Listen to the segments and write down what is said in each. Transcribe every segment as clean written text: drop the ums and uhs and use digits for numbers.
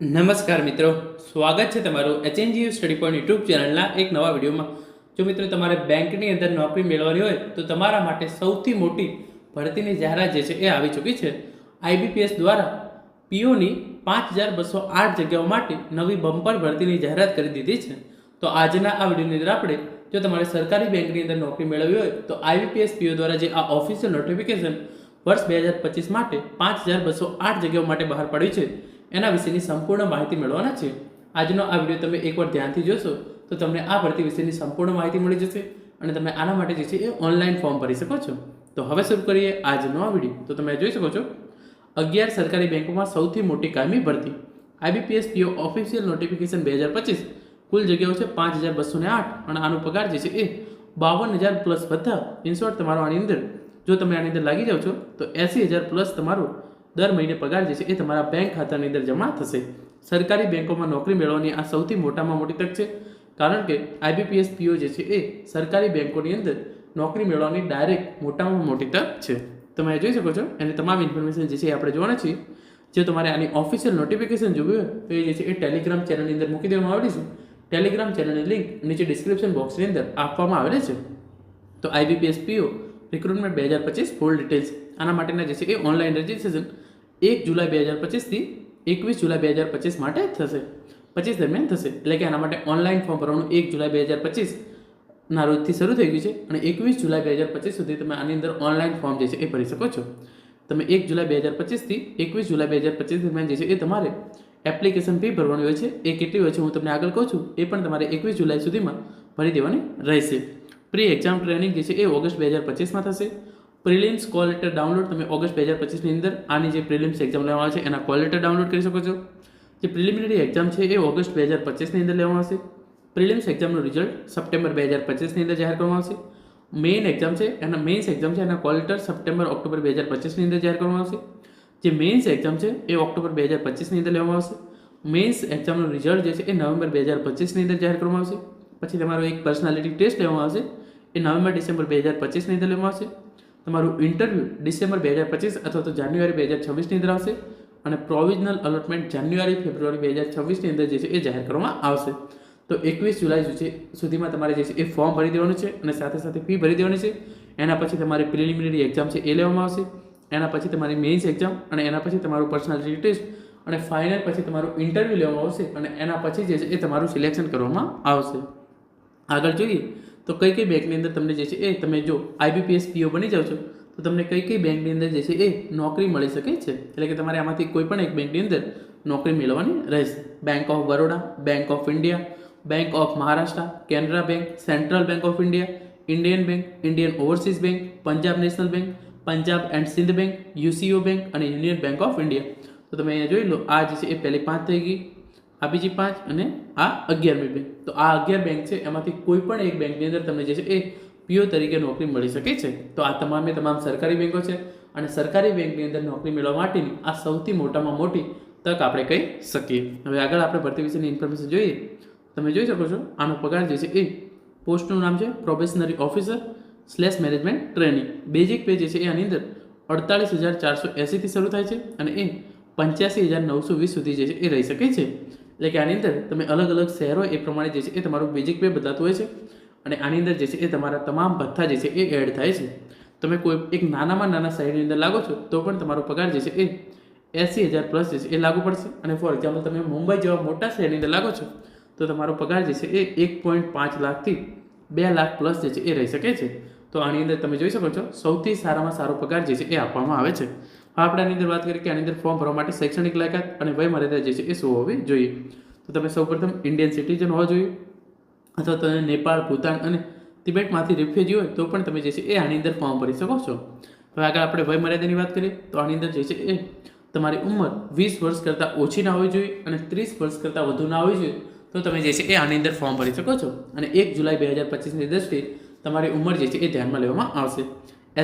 નમસ્કાર મિત્રો, સ્વાગત છે તમારું HNGU સ્ટડી પોઈન્ટ યુટ્યુબ ચેનલના એક નવા વિડીયોમાં. જો મિત્રો તમારે બેંકની અંદર નોકરી મેળવવાની હોય તો તમારા માટે સૌથી મોટી ભરતીની જાહેરાત જે છે એ આવી ચૂકી છે. IBPS દ્વારા પીઓની 5208 જગ્યાઓ માટે નવી બમ્પર ભરતીની જાહેરાત કરી દીધી છે. તો આજના આ વિડીયોની અંદર આપણે જો તમારે સરકારી બેંકની અંદર નોકરી મેળવવી હોય તો IBPS પીઓ દ્વારા જે આ ઓફિશિયલ નોટિફિકેશન વર્ષ 2025 માટે 5208 જગ્યાઓ માટે બહાર પાડ્યું છે એના વિશેની સંપૂર્ણ માહિતી મેળવવાના છે. આજનો આ વિડીયો તમે એકવાર ધ્યાનથી જોશો તો તમને આ ભરતી વિશેની સંપૂર્ણ માહિતી મળી જશે અને તમે આના માટે જે છે એ ઓનલાઈન ફોર્મ ભરી શકો છો. તો હવે શરૂ કરીએ આજનો આ વિડીયો. તો તમે જોઈ શકો છો 11 સરકારી બેંકોમાં સૌથી મોટી કાયમી ભરતી IBPS પીઓ ઓફિશિયલ નોટિફિકેશન 2025. કુલ જગ્યાઓ છે 5208 અને આનો પગાર જે છે એ 52000 પ્લસ બધા ઇન્સ્યોર તમારો આની અંદર જો તમે આની અંદર લાગી જાઓ છો તો 80000 પ્લસ તમારો દર મહિને પગાર જે છે એ તમારા બેંક ખાતાની અંદર જમા થશે. સરકારી બેંકોમાં નોકરી મેળવવાની આ સૌથી મોટામાં મોટી તક છે, કારણ કે IBPS પીઓ જે છે એ સરકારી બેંકોની અંદર નોકરી મેળવવાની ડાયરેક્ટ મોટામાં મોટી તક છે. તમે જોઈ શકો છો એની તમામ ઇન્ફોર્મેશન જે છે એ આપણે જોવાના છીએ. જો તમારે આની ઓફિશિયલ નોટિફિકેશન જોવી હોય તો એ જે છે એ ટેલિગ્રામ ચેનલની અંદર મૂકી દેવામાં આવેલી છે. ટેલિગ્રામ ચેનલની લિંક નીચે ડિસ્ક્રિપ્શન બોક્સની અંદર આપવામાં આવેલી છે. તો IBPS પીઓ રિક્રુટમેન્ટ 2025 ફૂલ ડિટેલ્સ આના માટેના જે છે એ ઓનલાઈન રજિસ્ટ્રેશન 1 જુલાઈ 2025 થી 21 જુલાઈ 2025 માટે થશે. 25 દરમિયાન થશે, એટલે કે આના માટે ઓનલાઈન ફોર્મ ભરવાનું 1 જુલાઈ 2025 ના રોજથી શરૂ થઈ ગયું છે અને 21 જુલાઈ 2025 સુધી તમે આની અંદર ઓનલાઈન ફોર્મ જે છે એ ભરી શકો છો. તમે 1 જુલાઈ 2025 થી 21 જુલાઈ 2025 દરમિયાન જે છે એ તમારે એપ્લિકેશન ફી ભરવાની હોય છે. એ કેટલી હોય છે હું તમને આગળ કહું છું. એ પણ તમારે 21 જુલાઈ સુધીમાં ભરી દેવાની રહેશે. પ્રી એક્ઝામ ટ્રેનિંગ જે છે એ ઓગસ્ટ 2025માં થશે. પ્રિલિમ્સ કોલ લેટર ડાઉનલોડ તમે ઓગસ્ટ 2025ની અંદર આની જે પ્રિલિમ્સ એક્ઝામ લેવામાં આવે છે એના કોલ લેટર ડાઉનલોડ કરી શકો છો. જે પ્રિલિમિનરી એક્ઝામ છે એ ઓગસ્ટ 2025ની અંદર લેવામાં આવશે. પ્રિલિમ્સ એક્ઝામનું રિઝલ્ટ સપ્ટેમ્બર 2025ની અંદર જાહેર કરવામાં આવશે. મેઇન એક્ઝામ છે એના મેઇન્સ એક્ઝામ છે એના કોલ લેટર સપ્ટેમ્બર ઓક્ટોબર 2025ની અંદર જાહેર કરવામાં આવશે. જે મેઇન્સ એક્ઝામ છે એ ઓક્ટોબર 2025ની અંદર લેવામાં આવશે. મેઇન્સ એક્ઝામનું રિઝલ્ટ જે છે એ નવેમ્બર 2025ની અંદર જાહેર કરવામાં આવશે. પછી તમારો એક પર્સનાલિટી ટેસ્ટ લેવામાં આવશે, એ નવેમ્બર ડિસેમ્બર 2025ની અંદર લેવામાં આવશે. તમારું ઇન્ટરવ્યૂ ડિસેમ્બર 2025 અથવા તો જાન્યુઆરી 2026ની અંદર આવશે અને પ્રોવિઝનલ અલોટમેન્ટ જાન્યુઆરી ફેબ્રુઆરી 2026ની અંદર જે છે એ જાહેર કરવામાં આવશે. તો 21 જુલાઈ સુધીમાં તમારે જે છે એ ફોર્મ ભરી દેવાનું છે અને સાથે સાથે ફી ભરી દેવાની છે. એના પછી તમારી પ્રિલિમિનરી એક્ઝામ છે એ લેવામાં આવશે. એના પછી તમારી મેઇન્સ એક્ઝામ અને એના પછી તમારું પર્સનાલિટી ટેસ્ટ અને ફાઇનલ પછી તમારું ઇન્ટરવ્યૂ લેવામાં આવશે અને એના પછી જે છે એ તમારું સિલેક્શન કરવામાં આવશે. આગળ જોઈએ તો કઈ કઈ બેંકની અંદર તમને જે છે એ તમે જો IBPS પીઓ બની જાઓ છો તો તમને કઈ કઈ બેંકની અંદર જે છે એ નોકરી મળી શકે છે. એટલે કે તમારે આમાંથી કોઈ પણ એક બેંકની અંદર નોકરી મેળવવાની રહેશે. Bank of Baroda, bank of India, bank of Maharashtra, Canara bank, central bank of India, Indian bank, Indian overseas bank, Punjab national bank, Punjab and Sindh bank, UCO bank અને યુનિયન બેંક ઓફ ઇન્ડિયા. તો તમે અહીંયા જોઈ લો, આ જે છે એ પહેલી 5 થઈ ગઈ, આ બીજી 5 અને આ 11મી બેંક. તો આ 11 બેંક છે એમાંથી કોઈ પણ એક બેંકની અંદર તમને જે છે એ પીઓ તરીકે નોકરી મળી શકે છે. તો આ તમામે તમામ સરકારી બેંકો છે અને સરકારી બેંકની અંદર નોકરી મેળવવા માટેની આ સૌથી મોટામાં મોટી તક આપણે કહી શકીએ. હવે આગળ આપણે ભરતી વિશેની ઇન્ફોર્મેશન જોઈએ. તમે જોઈ શકો છો આનો પગાર જે છે એ પોસ્ટનું નામ છે probationary officer / management training. Basic pay જે છે એ આની અંદર 48480 થી શરૂ થાય છે અને એ 85920 સુધી જે છે એ રહી શકે છે. એટલે કે આની અંદર તમે અલગ અલગ શહેરો એ પ્રમાણે જે છે એ તમારું બેઝિક પે બતાતું હોય છે અને આની અંદર જે છે એ તમારા તમામ ભથ્થા જે છે એ એડ થાય છે. તમે કોઈ એક નાનામાં નાના શહેરની અંદર લાગો છો તો પણ તમારો પગાર જે છે એ 80000 પ્લસ જે છે એ લાગુ પડશે. અને ફોર એક્ઝામ્પલ તમે મુંબઈ જેવા મોટા શહેરની અંદર લાગો છો તો તમારો પગાર જે છે એ 1.5 લાખથી 2 લાખ પ્લસ જે છે એ રહી શકે છે. તો આની અંદર તમે જોઈ શકો છો સૌથી સારામાં સારો પગાર જે છે એ આપવામાં આવે છે. આપણે આની અંદર વાત કરીએ કે આની અંદર ફોર્મ ભરવા માટે શૈક્ષણિક લાયકાત અને વય મર્યાદા જે છે એ શું હોવી જોઈએ. તો તમે સૌપ્રથમ ઇન્ડિયન સિટીઝન હોવા જોઈએ અથવા તમે નેપાળ, ભૂતાન અને તિબેટમાંથી રિફ્યુજી હોય તો પણ તમે જે છે એ આની અંદર ફોર્મ ભરી શકો છો. હવે આગળ આપણે વય મર્યાદાની વાત કરીએ તો આની અંદર જે છે એ તમારી ઉંમર 20 વર્ષ કરતાં ઓછી ના હોવી જોઈએ અને 30 વર્ષ કરતાં વધુ ના હોવી જોઈએ તો તમે જે છે એ આની અંદર ફોર્મ ભરી શકો છો. અને 1 જુલાઈ 2025ની દ્રષ્ટિએ તમારી ઉંમર જે છે એ ધ્યાનમાં લેવામાં આવશે.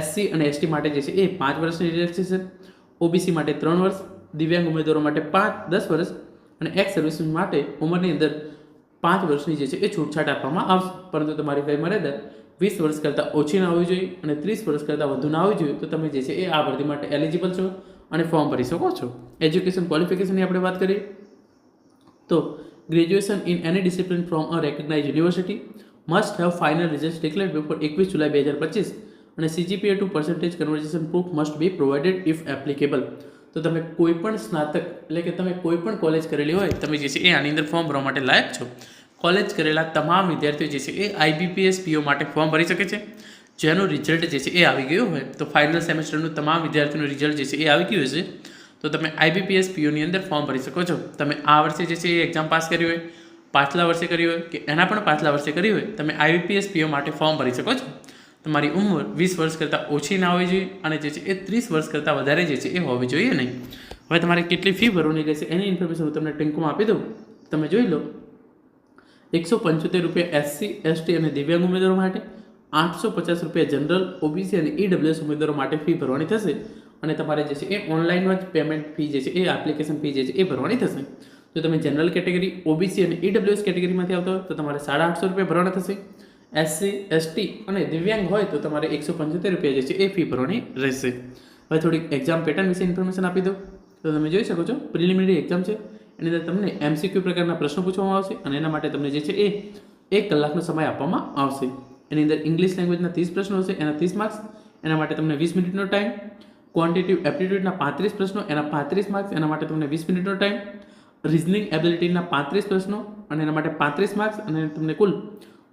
SC અને ST માટે જે છે એ 5 વર્ષની રિલેક્સેશન, OBC માટે 3 વર્ષ, દિવ્યાંગ ઉમેદવારો માટે 10 વર્ષ અને એક્સ સર્વિસ માટે ઉંમરની અંદર 5 વર્ષની જે છે એ છૂટછાટ આપવામાં આવશે. પરંતુ તમારી વય મર્યાદા 20 વર્ષ કરતાં ઓછી ના હોવી જોઈએ અને 30 વર્ષ કરતાં વધુ ના હોવી જોઈએ તો તમે જે છે એ આ ભરતી માટે એલિજિબલ છો અને ફોર્મ ભરી શકો છો. એજ્યુકેશન ક્વોલિફિકેશનની આપણે વાત કરીએ તો graduation in any discipline from a recognise university must have final result declared before 21 July 2025 અને CGPA to percentage conversion proof must be provided if applicable. તો તમે કોઈ પણ સ્નાતક એટલે કે તમે કોઈ પણ કોલેજ કરેલી હોય, તમે જે છે એ આની અંદર ફોર્મ ભરવા માટે લાયક છો. કોલેજ કરેલા તમામ વિદ્યાર્થીઓ જે છે એ IBPS PO માટે ફોર્મ ભરી શકે છે. જેનું રિઝલ્ટ જે છે એ આવી ગયું હોય, તો ફાઇનલ સેમેસ્ટરનું તમામ વિદ્યાર્થીઓનું રિઝલ્ટ જે છે એ આવી ગયું હશે, તો તમે IBPS POની અંદર ફોર્મ ભરી શકો છો. તમે આ વર્ષે જે છે એ એક્ઝામ પાસ કરી હોય, પાછલા વર્ષે કરી હોય કે એના પણ પાછલા વર્ષે કરી હોય, તમે IBPS PO માટે ફોર્મ ભરી શકો છો. તમારી ઉંમર 20 વર્ષ કરતાં ઓછી ના હોવી જોઈએ અને જે છે એ 30 વર્ષ કરતાં વધારે જે છે એ હોવી જોઈએ નહીં. હવે તમારે કેટલી ફી ભરવાની રહેશે એની ઇન્ફોર્મેશન હું તમને ટેન્કમાં આપી દઉં. તમે જોઈ લો, 175 રૂપિયા SC, ST અને દિવ્યાંગ ઉમેદવારો માટે, 850 રૂપિયા જનરલ, OBC અને EWS ઉમેદવારો માટે ફી ભરવાની થશે. અને તમારે જે છે એ ઓનલાઈનમાં જ પેમેન્ટ ફી જે છે એ એપ્લિકેશન ફી જે છે એ ભરવાની થશે. જો તમે જનરલ કેટેગરી, OBC અને EWS કેટેગરીમાંથી આવતા હોય તો તમારે 850 રૂપિયા ભરવાના થશે. SC, ST અને દિવ્યાંગ હોય તો તમારે 175 રૂપિયા જે છે એ ફી ભરવાની રહેશે. હવે થોડીક એક્ઝામ પેટર્ન વિશે ઇન્ફોર્મેશન આપી દઉં. તો તમે જોઈ શકો છો, પ્રિલિમિનરી એક્ઝામ છે, એની અંદર તમને MCQ પ્રકારના પ્રશ્નો પૂછવામાં આવશે અને એના માટે તમને જે છે એ 1 કલાકનો સમય આપવામાં આવશે. એની અંદર ઇંગ્લિશ લેંગ્વેજના 30 પ્રશ્નો હશે, એના 30 માર્ક્સ, એના માટે તમને 20 મિનિટનો ટાઈમ. ક્વોન્ટિટિવ એપ્ટિટ્યૂડના 35 પ્રશ્નો, એના 35 માર્ક્સ, એના માટે તમને 20 મિનિટનો ટાઈમ. રિઝનિંગ એબિલિટીના 35 પ્રશ્નો અને એના માટે 35 માર્ક્સ અને તમને કુલ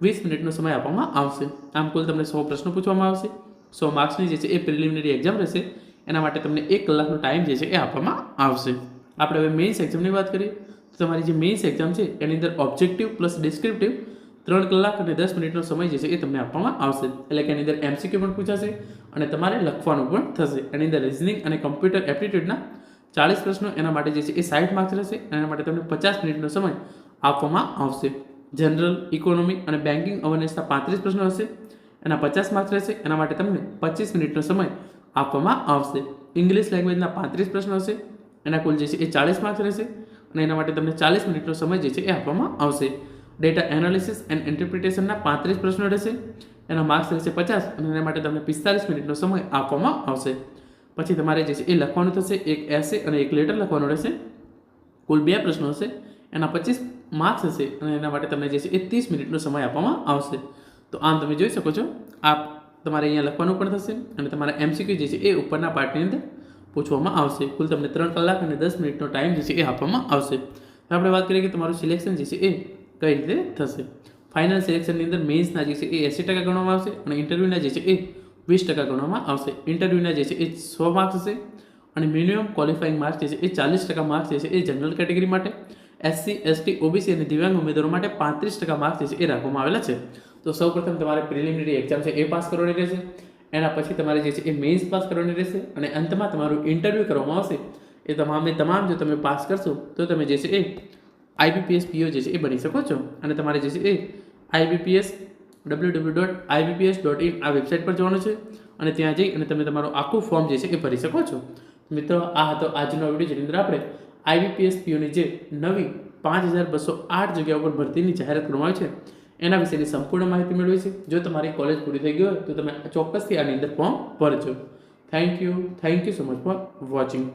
20 મિનિટનો સમય આપવામાં આવશે. આમ કુલ તમને 100 પ્રશ્નો પૂછવામાં આવશે. 100 માર્ક્સની જે છે એ પ્રિલિમિનરી એક્ઝામ રહેશે. એના માટે તમને 1 કલાકનો ટાઈમ જે છે એ આપવામાં આવશે. આપણે હવે મેઇન્સ એક્ઝામની વાત કરીએ તો તમારી જે મેઇન્સ એક્ઝામ છે એની અંદર ઓબ્જેક્ટિવ પ્લસ ડિસ્ક્રિપ્ટિવ 3 કલાક અને 10 મિનિટનો સમય જે છે એ તમને આપવામાં આવશે. એટલે કે એની અંદર MCQ પણ પૂછાશે અને તમારે લખવાનું પણ થશે. એની અંદર રિઝનિંગ અને કમ્પ્યુટર એપ્ટિટ્યૂડના 40 પ્રશ્નો, એના માટે જે છે એ 60 માર્ક્સ રહેશે. એના માટે તમને 50 મિનિટનો સમય આપવામાં આવશે. જનરલ, ઇકોનોમી અને બેન્કિંગ અવેરનેસના 35 પ્રશ્નો હશે, એના 50 માર્ક્સ રહેશે. એના માટે તમને 25 મિનિટનો સમય આપવામાં આવશે. ઇંગ્લિશ લેંગ્વેજના 35 પ્રશ્નો હશે, એના કુલ જે છે એ 40 માર્ક્સ રહેશે અને એના માટે તમને 40 મિનિટનો સમય જે છે એ આપવામાં આવશે. ડેટા એનાલિસિસ એન્ડ ઇન્ટરપ્રિટેશનના 35 પ્રશ્નો રહેશે, એના માર્ક્સ રહેશે 50 અને એના માટે તમને 45 મિનિટનો સમય આપવામાં આવશે. પછી તમારે જે છે એ લખવાનું થશે, એક એસે અને એક લેટર લખવાનું રહેશે. કુલ 2 પ્રશ્નો હશે, એના 25 માર્ક્સ હશે અને એના માટે તમને જે છે એ 30 મિનિટનો સમય આપવામાં આવશે. તો આમ તમે જોઈ શકો છો, આ તમારે અહીંયા લખવાનું પણ થશે અને તમારા MCQ જે છે એ ઉપરના પાર્ટની અંદર પૂછવામાં આવશે. કુલ તમને 3 કલાક અને 10 મિનિટનો ટાઈમ જે છે એ આપવામાં આવશે. હવે આપણે વાત કરીએ કે તમારું સિલેક્શન જે છે એ કઈ રીતે થશે. ફાઇનલ સિલેક્શનની અંદર મેઇન્સના જે છે એ 80% ગણવામાં આવશે અને ઇન્ટરવ્યૂના જે છે એ 20% ગણવામાં આવશે. ઇન્ટરવ્યૂના જે છે એ 100 માર્ક્સ હશે અને મિનિમમ ક્વોલિફાઈંગ માર્ક્સ જે છે એ 40% માર્ક્સ જે છે એ જનરલ કેટેગરી માટે, SC, ST, OBC અને દિવ્યાંગ ઉમેદવારો માટે 35% માર્ક્સ જે છે એ રાખવામાં આવેલા છે. તો સૌપ્રથમ તમારે પ્રિલિમિનરી એક્ઝામ છે એ પાસ કરવાની રહેશે. એના પછી તમારે જે છે એ મેઇન્સ પાસ કરવાની રહેશે અને અંતમાં તમારું ઇન્ટરવ્યૂ કરવામાં આવશે. એ તમામ જો તમે પાસ કરશો તો તમે જે છે એ IBPS PO જે છે એ બની શકો છો. અને તમારે જે છે એ IBPS www.ibps.in આ વેબસાઇટ પર જવાનું છે અને ત્યાં જઈ અને તમે તમારું આખું ફોર્મ જે છે એ ભરી શકો છો. મિત્રો, આ હતો આજનો વિડીયો જેની અંદર આપણે IBPS POની જે નવી 5208 જગ્યાઓ પર ભરતીની જાહેરાત કરવામાં આવી છે એના વિશેની સંપૂર્ણ માહિતી મેળવી છે. જો તમારી કોલેજ પૂરી થઈ ગઈ હોય તો તમે ચોક્કસથી આની અંદર ફોર્મ ભરજો. Thank you so much for watching.